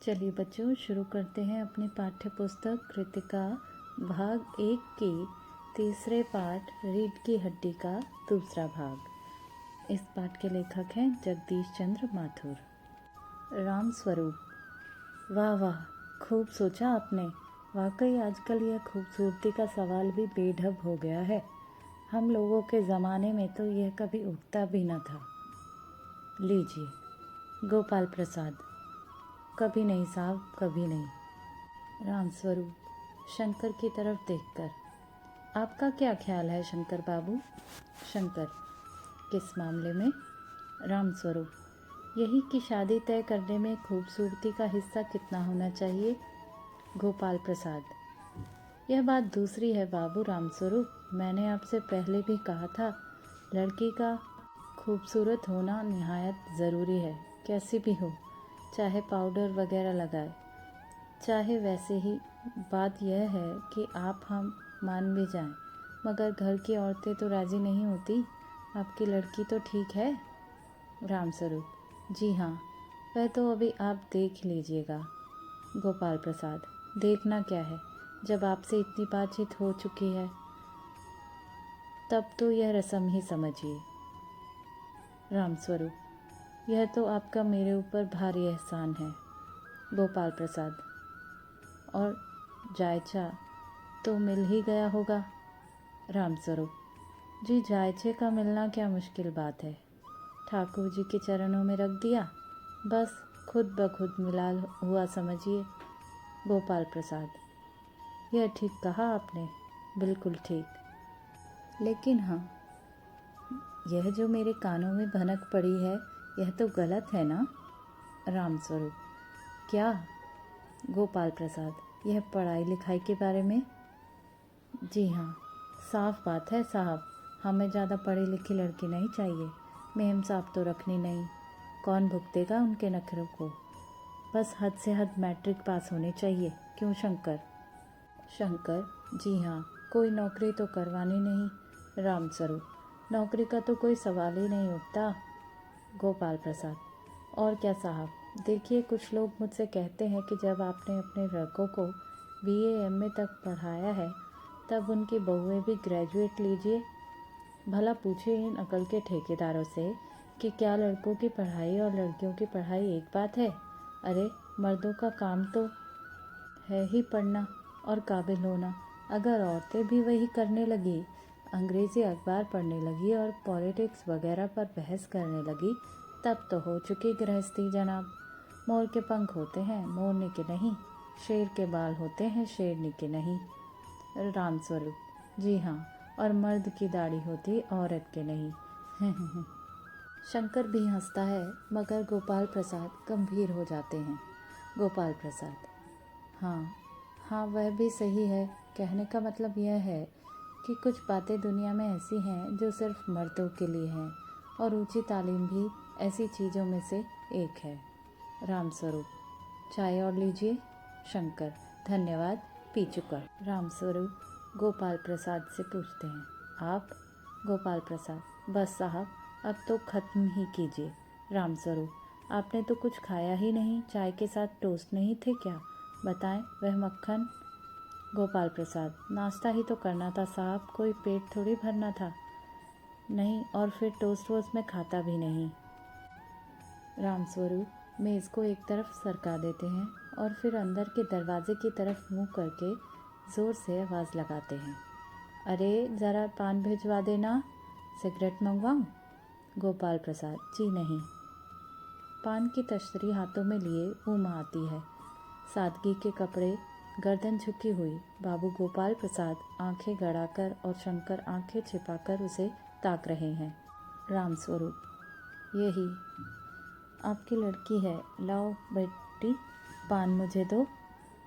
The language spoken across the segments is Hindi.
चलिए बच्चों, शुरू करते हैं अपनी पाठ्य पुस्तक कृतिका भाग 1 के तीसरे पाठ रीढ़ की हड्डी का दूसरा भाग। इस पाठ के लेखक हैं जगदीश चंद्र माथुर। राम स्वरूप। वाह वाह, खूब सोचा आपने। वाकई आजकल यह खूबसूरती का सवाल भी बेढब हो गया है। हम लोगों के ज़माने में तो यह कभी उठता भी न था। लीजिए। गोपाल प्रसाद। कभी नहीं साहब, कभी नहीं। राम स्वरूप शंकर की तरफ देखकर। आपका क्या ख्याल है शंकर बाबू? शंकर। किस मामले में? राम स्वरूप। यही कि शादी तय करने में खूबसूरती का हिस्सा कितना होना चाहिए? गोपाल प्रसाद। यह बात दूसरी है बाबू राम स्वरूप। मैंने आपसे पहले भी कहा था, लड़की का खूबसूरत होना निहायत ज़रूरी है, कैसी भी हो, चाहे पाउडर वगैरह लगाए, चाहे वैसे ही। बात यह है कि आप हम मान भी जाएं, मगर घर की औरतें तो राज़ी नहीं होती। आपकी लड़की तो ठीक है? रामस्वरूप। जी हाँ, वह तो अभी आप देख लीजिएगा। गोपाल प्रसाद। देखना क्या है, जब आपसे इतनी बातचीत हो चुकी है तब तो यह रस्म ही समझिए। रामस्वरूप। यह तो आपका मेरे ऊपर भारी एहसान है। गोपाल प्रसाद। और जायचा तो मिल ही गया होगा? रामस्वरूप। जी, जायचे का मिलना क्या मुश्किल बात है। ठाकुर जी के चरणों में रख दिया, बस खुद ब खुद मिला हुआ समझिए। गोपाल प्रसाद। यह ठीक कहा आपने, बिल्कुल ठीक। लेकिन हाँ, यह जो मेरे कानों में भनक पड़ी है, यह तो गलत है ना? रामस्वरूप। क्या? गोपाल प्रसाद। यह पढ़ाई लिखाई के बारे में? जी हाँ, साफ बात है साहब, हमें ज़्यादा पढ़ी लिखी लड़की नहीं चाहिए। मेम साहब तो रखनी नहीं, कौन भुगतेगा उनके नखरों को। बस हद से हद मैट्रिक पास होनी चाहिए, क्यों शंकर? शंकर। जी हाँ, कोई नौकरी तो करवानी नहीं। रामस्वरूप। नौकरी का तो कोई सवाल ही नहीं उठता। गोपाल प्रसाद। और क्या साहब, देखिए, कुछ लोग मुझसे कहते हैं कि जब आपने अपने लड़कों को BA MA तक पढ़ाया है, तब उनकी बहुएं भी ग्रेजुएट लीजिए। भला पूछिए इन अकल के ठेकेदारों से कि क्या लड़कों की पढ़ाई और लड़कियों की पढ़ाई एक बात है? अरे, मर्दों का काम तो है ही पढ़ना और काबिल होना। अगर औरतें भी वही करने लगी, अंग्रेज़ी अखबार पढ़ने लगी और पॉलिटिक्स वगैरह पर बहस करने लगी, तब तो हो चुकी गृहस्थी जनाब। मोर के पंख होते हैं, मोरनी के नहीं। शेर के बाल होते हैं, शेरनी के नहीं। रामस्वरूप। जी हाँ, और मर्द की दाढ़ी होती, औरत के नहीं। शंकर भी हंसता है, मगर गोपाल प्रसाद गंभीर हो जाते हैं। गोपाल प्रसाद। हाँ हाँ, वह भी सही है। कहने का मतलब यह है कि कुछ बातें दुनिया में ऐसी हैं जो सिर्फ मर्दों के लिए हैं, और ऊंची तालीम भी ऐसी चीज़ों में से एक है। रामस्वरूप। चाय और लीजिए। शंकर। धन्यवाद, पी चुका। रामस्वरूप गोपाल प्रसाद से पूछते हैं, आप? गोपाल प्रसाद। बस साहब, अब तो ख़त्म ही कीजिए। रामस्वरूप। आपने तो कुछ खाया ही नहीं, चाय के साथ टोस्ट नहीं थे क्या? बताएं, वह मक्खन। गोपाल प्रसाद। नाश्ता ही तो करना था साहब, कोई पेट थोड़ी भरना था। नहीं, और फिर टोस्ट वोस्ट में खाता भी नहीं। रामस्वरूप मेज़ को एक तरफ सरका देते हैं और फिर अंदर के दरवाजे की तरफ मुंह करके ज़ोर से आवाज़ लगाते हैं, अरे ज़रा पान भिजवा देना। सिगरेट मंगवाऊँ? गोपाल प्रसाद। जी नहीं। पान की तश्तरी हाथों में लिए उमा आती है, सादगी के कपड़े, गर्दन झुकी हुई। बाबू गोपाल प्रसाद आंखें गड़ाकर और शंकर आंखें छिपाकर उसे ताक रहे हैं। रामस्वरूप। यही आपकी लड़की है, लाओ बेटी, पान मुझे दो।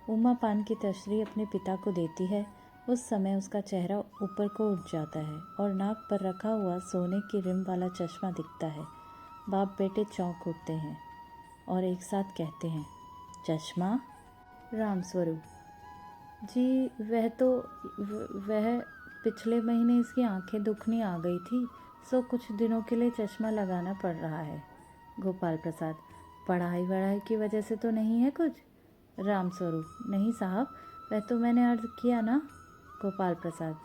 उमा पान की तश्तरी अपने पिता को देती है। उस समय उसका चेहरा ऊपर को उठ जाता है और नाक पर रखा हुआ सोने की रिम वाला चश्मा दिखता है। बाप बेटे चौंक उठते हैं और एक साथ कहते हैं, चश्मा? रामस्वरूप। जी, वह पिछले महीने इसकी आंखें दुखनी आ गई थी, सो कुछ दिनों के लिए चश्मा लगाना पड़ रहा है। गोपाल प्रसाद। पढ़ाई वढ़ाई की वजह से तो नहीं है कुछ? रामस्वरूप: नहीं साहब, वह तो मैंने अर्ज किया ना। गोपाल प्रसाद: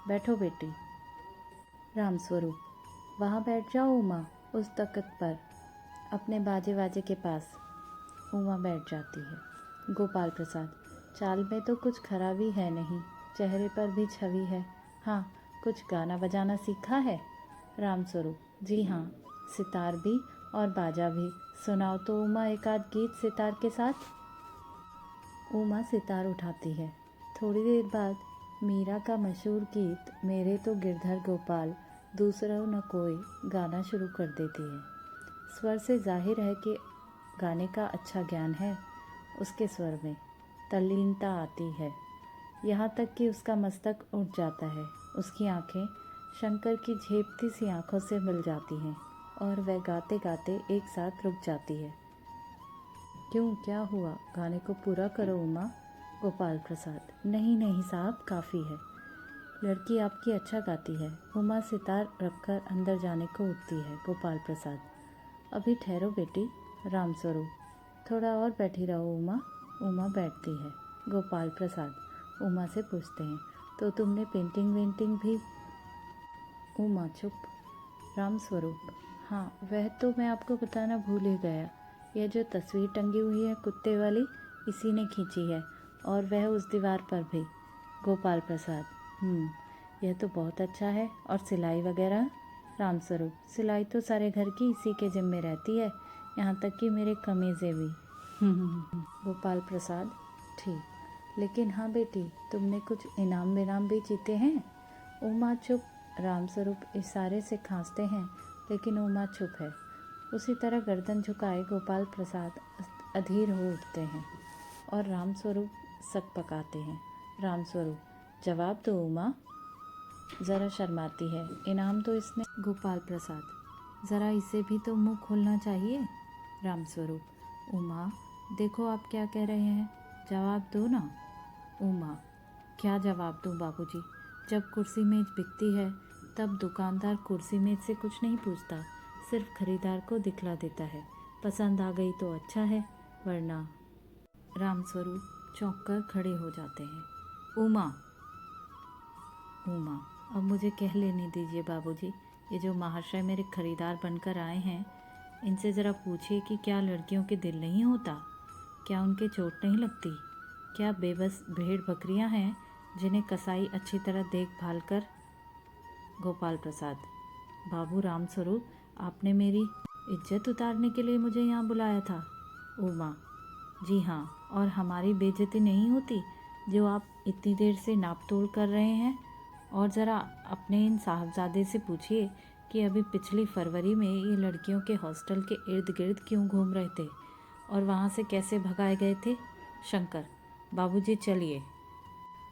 बैठो बेटी। रामस्वरूप: वहाँ बैठ जाओ उमा, उस तख्त पर, अपने बाजे वाजे के पास। उमा बैठ जाती है। गोपाल प्रसाद: चाल में तो कुछ खराबी है नहीं, चेहरे पर भी छवि है। हाँ, कुछ गाना बजाना सीखा है? रामस्वरूप: जी हाँ, सितार भी और बाजा भी। सुनाओ तो उमा एक आध गीत सितार के साथ। उमा सितार उठाती है। थोड़ी देर बाद मीरा का मशहूर गीत मेरे तो गिरधर गोपाल दूसरा न कोई गाना शुरू कर देती है। स्वर से जाहिर है कि गाने का अच्छा ज्ञान है। उसके स्वर में तल्लीनता आती है, यहाँ तक कि उसका मस्तक उठ जाता है। उसकी आंखें शंकर की झेपती सी आंखों से मिल जाती हैं और वह गाते गाते एक साथ रुक जाती है। क्यों, क्या हुआ? गाने को पूरा करो उमा। गोपाल प्रसाद: नहीं नहीं साहब, काफ़ी है। लड़की आपकी अच्छा गाती है। उमा सितार रखकर अंदर जाने को उठती है। गोपाल प्रसाद: अभी ठहरो बेटी। रामस्वरूप: थोड़ा और बैठी रहो उमा। उमा बैठती है। गोपाल प्रसाद उमा से पूछते हैं, तो तुमने पेंटिंग वेंटिंग भी? उमा चुप। रामस्वरूप: हाँ, वह तो मैं आपको बताना भूल ही गया। यह जो तस्वीर टंगी हुई है कुत्ते वाली, इसी ने खींची है, और वह उस दीवार पर भी। गोपाल प्रसाद: यह तो बहुत अच्छा है। और सिलाई वगैरह? रामस्वरूप: सिलाई तो सारे घर की इसी के जिम्मे रहती है, यहाँ तक कि मेरे कमीज़ें भी। गोपाल प्रसाद: ठीक, लेकिन हाँ बेटी, तुमने कुछ इनाम विनाम भी जीते हैं? उमा चुप। रामस्वरूप इशारे से खांसते हैं, लेकिन उमा चुप है। उसी तरह गर्दन झुकाए गोपाल प्रसाद अधीर हो उठते हैं और रामस्वरूप सकपकाते हैं। रामस्वरूप: जवाब दो उमा। ज़रा शर्माती है। इनाम तो इसने। गोपाल प्रसाद: ज़रा इसे भी तो मुंह खोलना चाहिए। रामस्वरूप: उमा, देखो आप क्या कह रहे हैं, जवाब दो ना। उमा: क्या जवाब दूं बाबूजी? जब कुर्सी मेज बिकती है तब दुकानदार कुर्सी मेज से कुछ नहीं पूछता, सिर्फ खरीदार को दिखला देता है। पसंद आ गई तो अच्छा है, वरना। रामस्वरूप चौंक कर खड़े हो जाते हैं। उमा अब मुझे कह लेने दीजिए बाबूजी। ये जो महाशय मेरे खरीदार बनकर आए हैं, इनसे ज़रा पूछिए कि क्या लड़कियों के दिल नहीं होता? क्या उनके चोट नहीं लगती? क्या बेबस भेड़ बकरियां हैं जिन्हें कसाई अच्छी तरह देखभाल कर। गोपाल प्रसाद: बाबू रामस्वरूप, आपने मेरी इज्जत उतारने के लिए मुझे यहाँ बुलाया था। उमा: जी हाँ, और हमारी बेइज्जती नहीं होती जो आप इतनी देर से नाप तोल कर रहे हैं? और ज़रा अपने इन साहबजादे से पूछिए कि अभी पिछली फरवरी में ये लड़कियों के हॉस्टल के इर्द गिर्द क्यों घूम रहे थे और वहाँ से कैसे भगाए गए थे। शंकर: बाबूजी चलिए।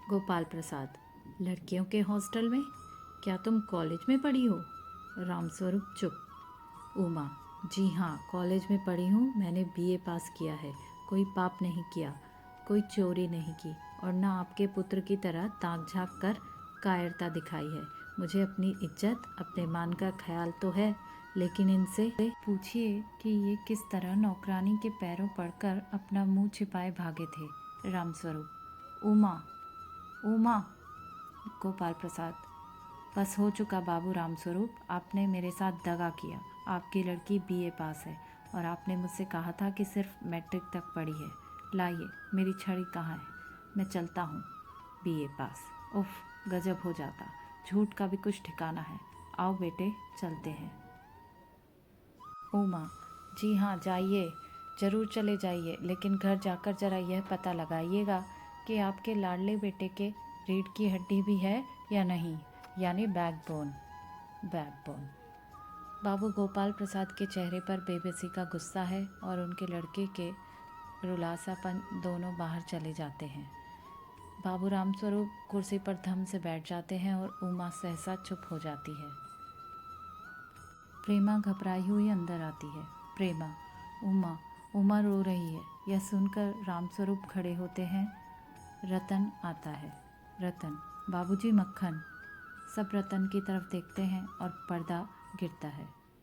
गोपाल प्रसाद: लड़कियों के हॉस्टल में? क्या तुम कॉलेज में पढ़ी हो? रामस्वरूप चुप। उमा: जी हाँ, कॉलेज में पढ़ी हूँ। मैंने बीए पास किया है। कोई पाप नहीं किया, कोई चोरी नहीं की, और ना आपके पुत्र की तरह ताक झाँक कर कायरता दिखाई है। मुझे अपनी इज्जत, अपने मान का ख्याल तो है, लेकिन इनसे पूछिए कि ये किस तरह नौकरानी के पैरों पड़कर अपना मुंह छिपाए भागे थे। रामस्वरूप: उमा। गोपाल प्रसाद: बस हो चुका बाबू रामस्वरूप, आपने मेरे साथ दगा किया। आपकी लड़की बीए पास है और आपने मुझसे कहा था कि सिर्फ मैट्रिक तक पढ़ी है। लाइए, मेरी छड़ी कहाँ है? मैं चलता हूँ। बीए पास, उफ, गजब हो जाता। झूठ का भी कुछ ठिकाना है। आओ बेटे, चलते हैं। उमा: जी हाँ, जाइए, ज़रूर चले जाइए, लेकिन घर जाकर ज़रा यह पता लगाइएगा कि आपके लाडले बेटे के रीढ़ की हड्डी भी है या नहीं, यानी बैकबोन। बाबू गोपाल प्रसाद के चेहरे पर बेबसी का गुस्सा है और उनके लड़के के रुलासापन दोनों बाहर चले जाते हैं। बाबू रामस्वरूप कुर्सी पर धम से बैठ जाते हैं और उमा सहसा चुप हो जाती है। प्रेमा घबराई हुई अंदर आती है। प्रेमा: उमा रो रही है। यह सुनकर रामस्वरूप खड़े होते हैं। रतन आता है। रतन: बाबूजी, मक्खन। सब रतन की तरफ देखते हैं और पर्दा गिरता है।